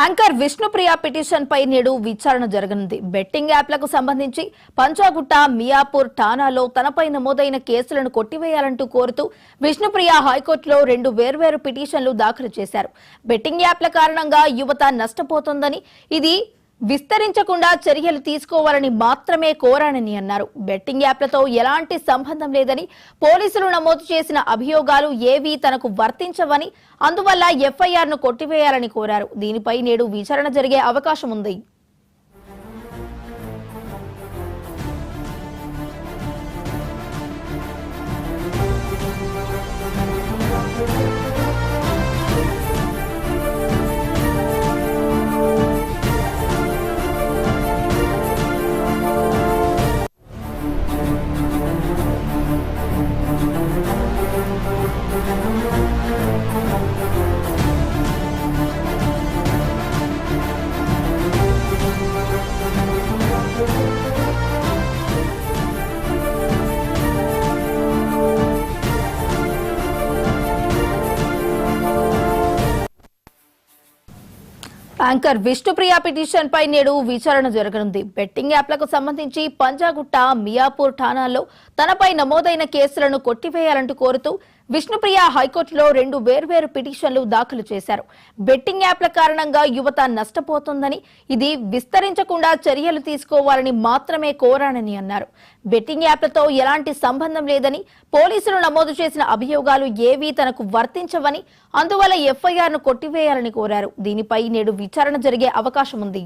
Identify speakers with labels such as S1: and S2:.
S1: Anchor Vishnupriya petition పై నేడు విచారణ జరగనుంది. బెట్టింగ్ యాప్లకు సంబంధించి పంజాగుట్ట, మియాపూర్ ఠాణాలో తనపై నమోదైన కేసులను కొట్టివేయాలంటూ కోరుతూ విష్ణుప్రియ హైకోర్టులో 2 వేర్వేరు పిటిషన్లు దాఖలు చేశారు. బెట్టింగ్ యాప్ల కారణంగా యువత నష్టపోతోందని, ఇది విస్తరించకుండా చర్యలు తీసుకోవాలని మాత్రమే కోరానని అన్నారు. బెట్టింగ్ యాప్లతో ఎలాంటి సంబంధం లేదని, పోలీసులు నమోదు చేసిన అభియోగాలు ఏవీ తనకు వర్తించవని, అందువల్ల ఎఫ్ఐఆర్ను కొట్టివేయాలని కోరారు. దీనిపై నేడు విచారణ జరిగే అవకాశం ఉంది. యాంకర్ విష్ణుప్రియ పిటిషన్ పై నేడు విచారణ జరగనుంది. బెట్టింగ్ యాప్లకు సంబంధించి పంజాగుట్ట, మియాపూర్ ఠాణాల్లో తనపై నమోదైన కేసులను కొట్టివేయాలంటూ కోరుతూ విష్ణుప్రియ హైకోర్టులో 2 వేర్వేరు పిటిషన్లు దాఖలు చేశారు. బెట్టింగ్ యాప్ల కారణంగా యువత నష్టపోతోందని, ఇది విస్తరించకుండా చర్యలు తీసుకోవాలని మాత్రమే కోరానని అన్నారు. బెట్టింగ్ యాప్లతో ఎలాంటి సంబంధం లేదని, పోలీసులు నమోదు చేసిన అభియోగాలు ఏవీ తనకు వర్తించవని, అందువల్ల ఎఫ్ఐఆర్ను కొట్టివేయాలని కోరారు. దీనిపై నేడు విచారణ జరిగే అవకాశం ఉంది.